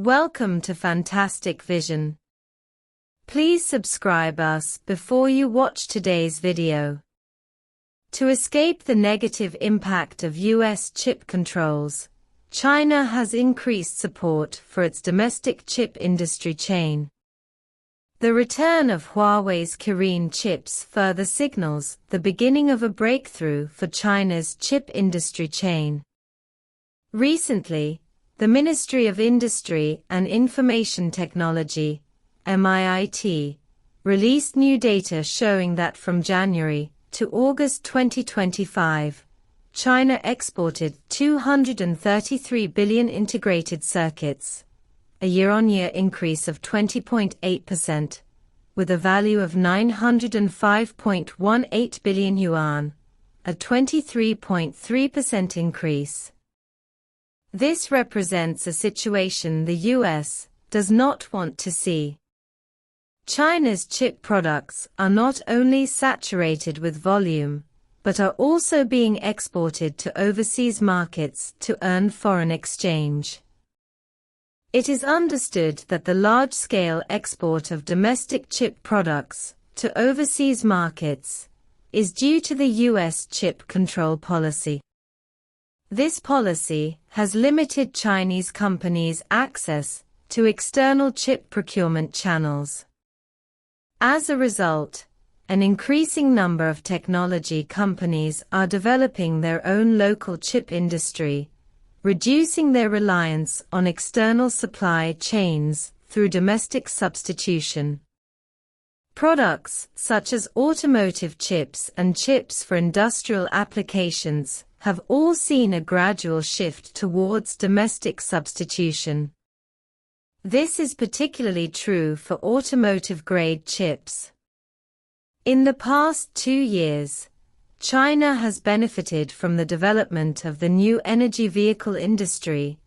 Welcome to Fantastic Vision. Please subscribe us before you watch today's video. To escape the negative impact of US chip controls, China has increased support for its domestic chip industry chain. The return of Huawei's Kirin chips further signals the beginning of a breakthrough for China's chip industry chain. Recently, the Ministry of Industry and Information Technology, MIIT, released new data showing that from January to August 2025, China exported 233 billion integrated circuits, a year-on-year increase of 20.8%, with a value of 905.18 billion yuan, a 23.3% increase. This represents a situation the US does not want to see. China's chip products are not only saturated with volume, but are also being exported to overseas markets to earn foreign exchange. It is understood that the large-scale export of domestic chip products to overseas markets is due to the US chip control policy. This policy has limited Chinese companies' access to external chip procurement channels. As a result, an increasing number of technology companies are developing their own local chip industry, reducing their reliance on external supply chains through domestic substitution. Products such as automotive chips and chips for industrial applications have all seen a gradual shift towards domestic substitution. This is particularly true for automotive-grade chips. In the past 2 years, China has benefited from the development of the new energy vehicle industry,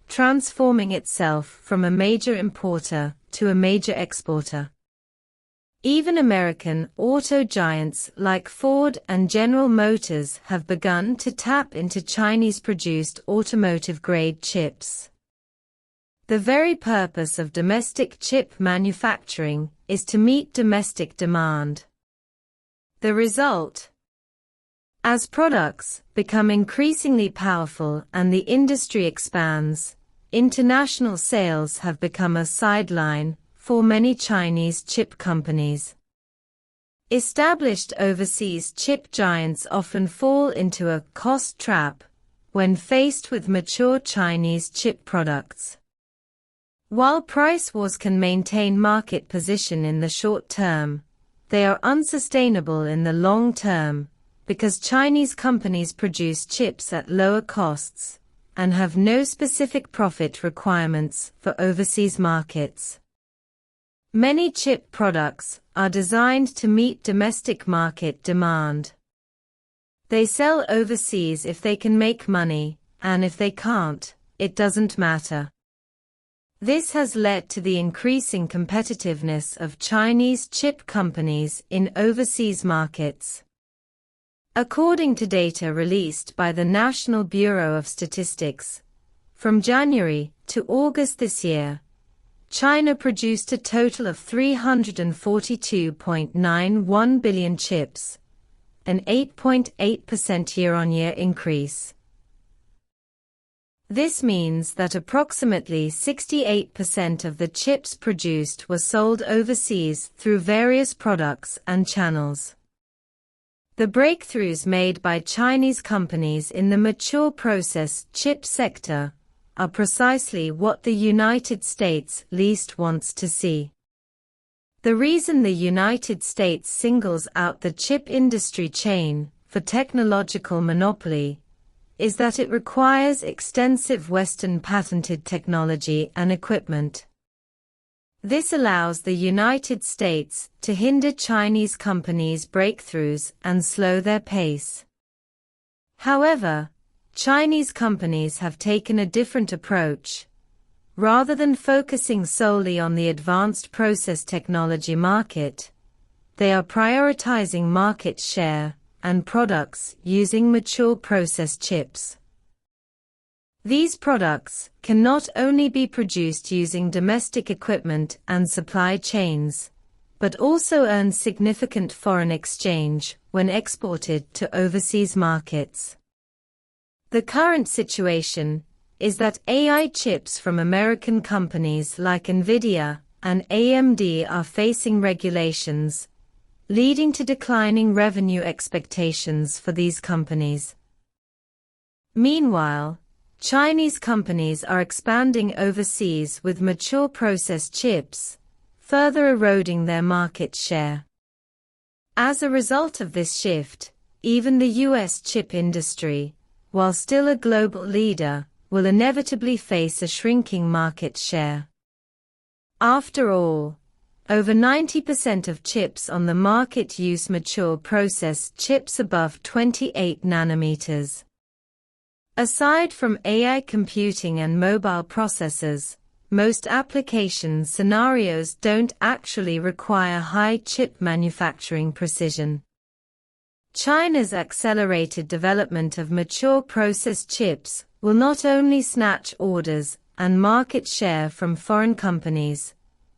transforming itself from a major importer to a major exporter. Even American auto giants like Ford and General Motors have begun to tap into Chinese-produced automotive-grade chips. The very purpose of domestic chip manufacturing is to meet domestic demand. The result? As products become increasingly powerful and the industry expands, international sales have become a sideline for many Chinese chip companies. Established overseas chip giants often fall into a cost trap when faced with mature Chinese chip products. While price wars can maintain market position in the short term, they are unsustainable in the long term because Chinese companies produce chips at lower costs and have no specific profit requirements for overseas markets. Many chip products are designed to meet domestic market demand. They sell overseas if they can make money, and if they can't, it doesn't matter. This has led to the increasing competitiveness of Chinese chip companies in overseas markets. According to data released by the National Bureau of Statistics, from January to August this year, China produced a total of 342.91 billion chips, an 8.8% year-on-year increase. This means that approximately 68% of the chips produced were sold overseas through various products and channels. The breakthroughs made by Chinese companies in the mature process chip sector are precisely what the United States least wants to see. The reason the United States singles out the chip industry chain for technological monopoly is that it requires extensive Western patented technology and equipment. This allows the United States to hinder Chinese companies' breakthroughs and slow their pace. However, Chinese companies have taken a different approach. Rather than focusing solely on the advanced process technology market, they are prioritizing market share and products using mature process chips. These products can not only be produced using domestic equipment and supply chains, but also earn significant foreign exchange when exported to overseas markets. The current situation is that AI chips from American companies like NVIDIA and AMD are facing regulations, leading to declining revenue expectations for these companies. Meanwhile, Chinese companies are expanding overseas with mature process chips, further eroding their market share. As a result of this shift, even the US chip industry, while still a global leader, will inevitably face a shrinking market share. After all, over 90% of chips on the market use mature process chips above 28 nanometers. Aside from AI computing and mobile processors, most application scenarios don't actually require high chip manufacturing precision. China's accelerated development of mature process chips will not only snatch orders and market share from foreign companies,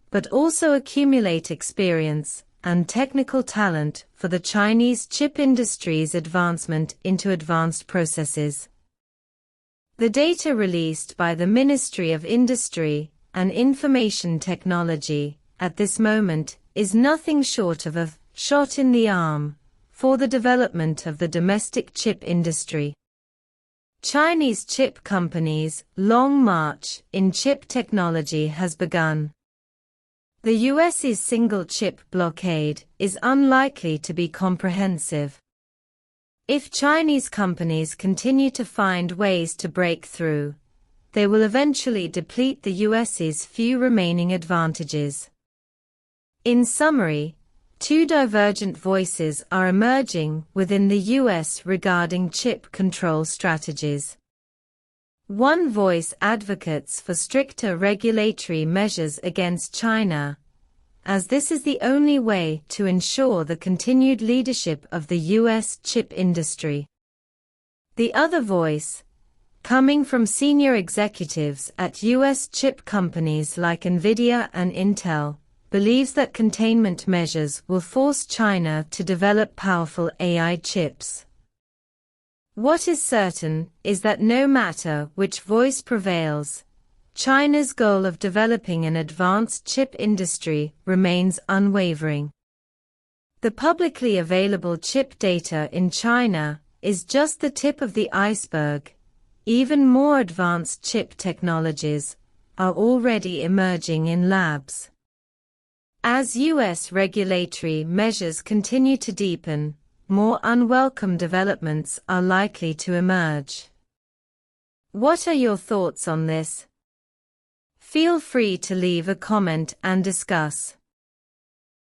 but also accumulate experience and technical talent for the Chinese chip industry's advancement into advanced processes. The data released by the Ministry of Industry and Information Technology at this moment is nothing short of a shot in the arm for the development of the domestic chip industry. Chinese chip companies' long march in chip technology has begun. The US's single chip blockade is unlikely to be comprehensive. If Chinese companies continue to find ways to break through, they will eventually deplete the US's few remaining advantages. In summary, two divergent voices are emerging within the US regarding chip control strategies. One voice advocates for stricter regulatory measures against China, as this is the only way to ensure the continued leadership of the US chip industry. The other voice, coming from senior executives at US chip companies like NVIDIA and Intel, believes that containment measures will force China to develop powerful AI chips. What is certain is that no matter which voice prevails, China's goal of developing an advanced chip industry remains unwavering. The publicly available chip data in China is just the tip of the iceberg. Even more advanced chip technologies are already emerging in labs. As US regulatory measures continue to deepen, more unwelcome developments are likely to emerge. What are your thoughts on this? Feel free to leave a comment and discuss.